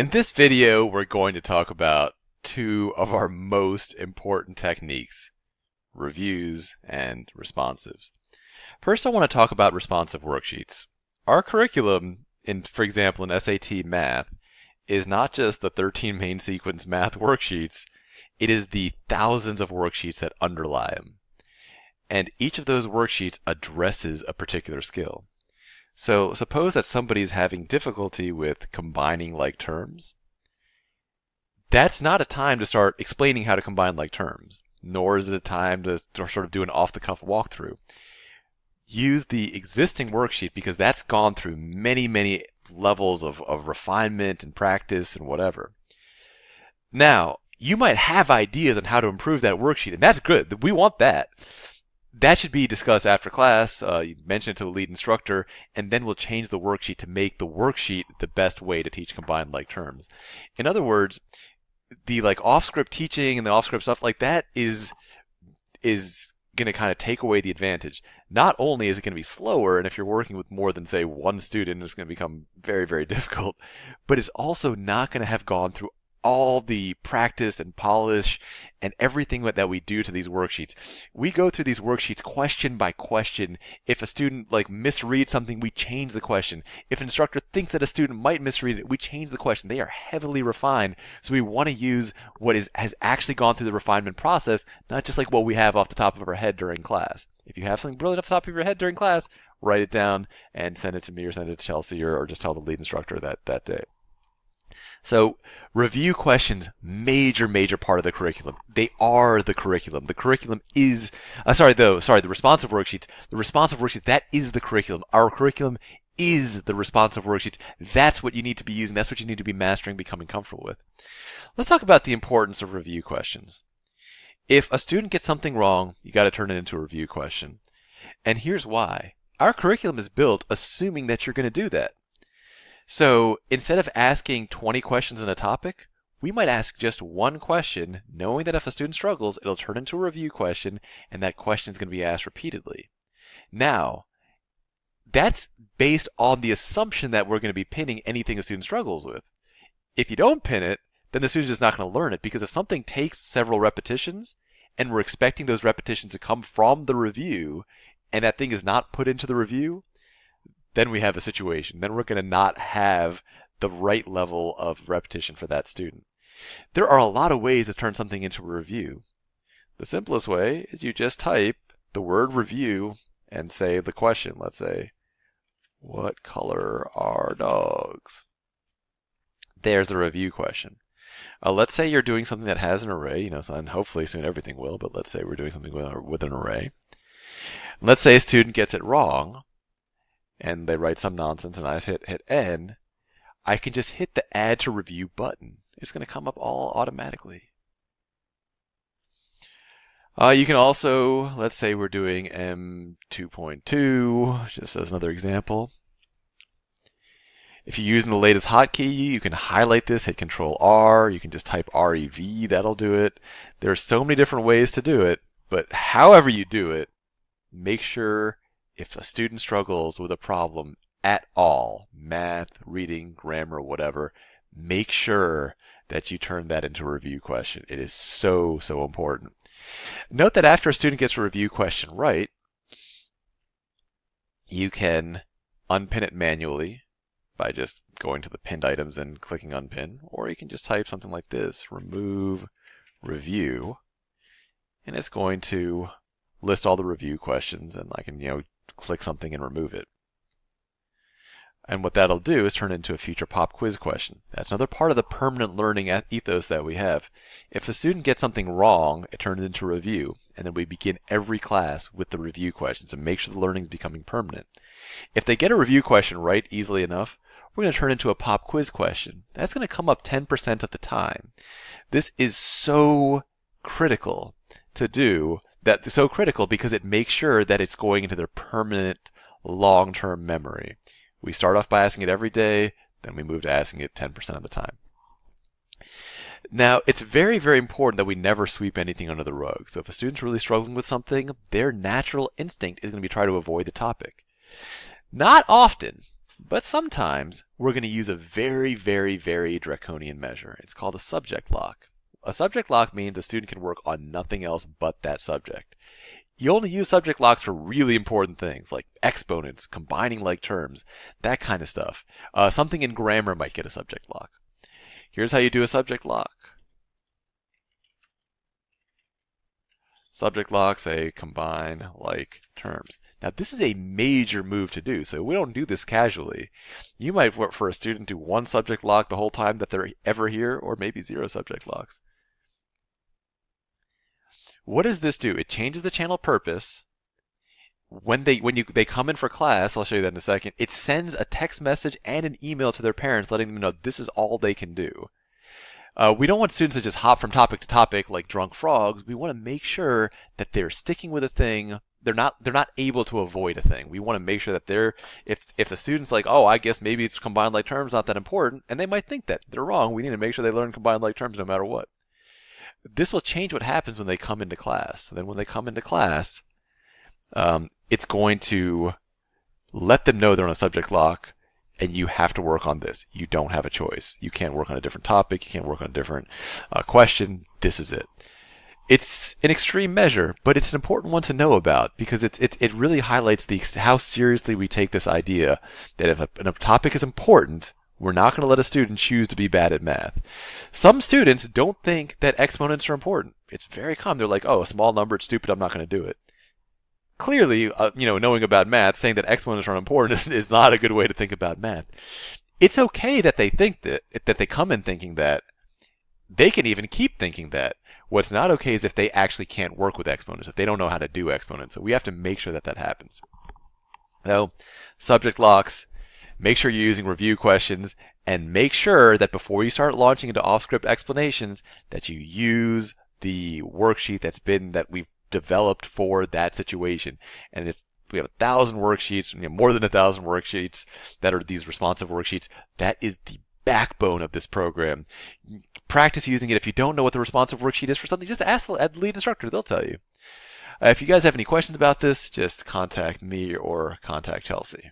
In this video, we're going to talk about two of our most important techniques, reviews and responsives. First, I want to talk about responsive worksheets. Our curriculum, for example, in SAT math, is not just the 13 main sequence math worksheets, it is the thousands of worksheets that underlie them. And each of those worksheets addresses a particular skill. So suppose that somebody's having difficulty with combining like terms. That's not a time to start explaining how to combine like terms, nor is it a time to sort of do an off-the-cuff walkthrough. Use the existing worksheet because that's gone through many levels of refinement and practice and whatever. Now, you might have ideas on how to improve that worksheet, and that's good. We want that. That should be discussed after class. You mention it to the lead instructor, and then we'll change the worksheet to make the worksheet the best way to teach combined like terms. In other words, the off-script teaching and the off-script stuff like that is going to kind of take away the advantage. Not only is it going to be slower, and if you're working with more than, say, one student, it's going to become very difficult, but it's also not going to have gone through all the practice and polish and everything that we do to these worksheets. We go through these worksheets question by question. If a student misreads something, we change the question. If an instructor thinks that a student might misread it, we change the question. They are heavily refined, so we want to use what has actually gone through the refinement process, not just like what we have off the top of our head during class. If you have something brilliant off the top of your head during class, write it down and send it to me or send it to Chelsea or just tell the lead instructor that day. So review questions, major part of the curriculum. They are the curriculum. The curriculum is, the responsive worksheets. The responsive worksheet, that is the curriculum. Our curriculum is the responsive worksheets. That's what you need to be using. That's what you need to be mastering, becoming comfortable with. Let's talk about the importance of review questions. If a student gets something wrong, you got to turn it into a review question. And here's why. Our curriculum is built assuming that you're going to do that. So instead of asking 20 questions in a topic, we might ask just one question, knowing that if a student struggles, it'll turn into a review question, and that question is going to be asked repeatedly. Now, that's based on the assumption that we're going to be pinning anything a student struggles with. If you don't pin it, then the student's just not going to learn it, because if something takes several repetitions, and we're expecting those repetitions to come from the review, and that thing is not put into the review, then we have a situation. Then we're going to not have the right level of repetition for that student. There are a lot of ways to turn something into a review. The simplest way is you just type the word review and say the question. Let's say, what color are dogs? There's the review question. Let's say you're doing something that has an array, and hopefully soon everything will, but let's say we're doing something with an array. Let's say a student gets it wrong, and they write some nonsense, and I hit N, I can just hit the Add to Review button. It's going to come up all automatically. You can also, let's say we're doing M2.2, just as another example. If you're using the latest hotkey, you can highlight this, hit Control R, you can just type REV, that'll do it. There are so many different ways to do it, but however you do it, make sure if a student struggles with a problem at all, math, reading, grammar, whatever, make sure that you turn that into a review question. It is so important. Note that after a student gets a review question right, you can unpin it manually by just going to the pinned items and clicking unpin, or you can just type something like this, remove review, and it's going to list all the review questions, and I can, click something and remove it. And what that'll do is turn it into a future pop quiz question. That's another part of the permanent learning ethos that we have. If a student gets something wrong, it turns into a review, and then we begin every class with the review questions and make sure the learning is becoming permanent. If they get a review question right easily enough, we're going to turn it into a pop quiz question. That's going to come up 10% of the time. This is so critical to do. That's so critical because it makes sure that it's going into their permanent long-term memory. We start off by asking it every day, then we move to asking it 10% of the time. Now, it's very important that we never sweep anything under the rug. So if a student's really struggling with something, their natural instinct is going to be try to avoid the topic. Not often, But sometimes we're going to use a very, very, very draconian measure. It's called a subject lock. A subject lock means a student can work on nothing else but that subject. You only use subject locks for really important things like exponents, combining like terms, that kind of stuff. Something in grammar might get a subject lock. Here's how you do a subject lock. Subject lock, say, combine like terms. Now, this is a major move to do, so we don't do this casually. You might, for a student, do one subject lock the whole time that they're ever here, or maybe 0 subject locks. What does this do? It changes the channel purpose. When they come in for class, I'll show you that in a second, it sends a text message and an email to their parents letting them know this is all they can do. We don't want students to just hop from topic to topic like drunk frogs. We want to make sure that they're sticking with a thing. They're not able to avoid a thing. We want to make sure that if the student's like, oh, I guess maybe it's combined like terms not that important, and they might think that they're wrong. We need to make sure they learn combined like terms no matter what. This will change what happens when they come into class. Then when they come into class, it's going to let them know they're on a subject lock, and you have to work on this. You don't have a choice. You can't work on a different topic. You can't work on a different question. This is it. It's an extreme measure, but it's an important one to know about because it really highlights how seriously we take this idea that if a topic is important, we're not going to let a student choose to be bad at math. Some students don't think that exponents are important. It's very common. They're like, oh, a small number, it's stupid, I'm not going to do it. Clearly, knowing about math, saying that exponents are unimportant is not a good way to think about math. It's okay that they think that they come in thinking that. They can even keep thinking that. What's not okay is if they actually can't work with exponents, if they don't know how to do exponents. So we have to make sure that happens. So, subject locks, make sure you're using review questions, and make sure that before you start launching into off-script explanations, that you use the worksheet that we've developed for that situation. And we have 1,000 worksheets, more than 1,000 worksheets that are these responsive worksheets. That is the backbone of this program. Practice using it. If you don't know what the responsive worksheet is for something, just ask the lead instructor. They'll tell you. If you guys have any questions about this, just contact me or contact Chelsea.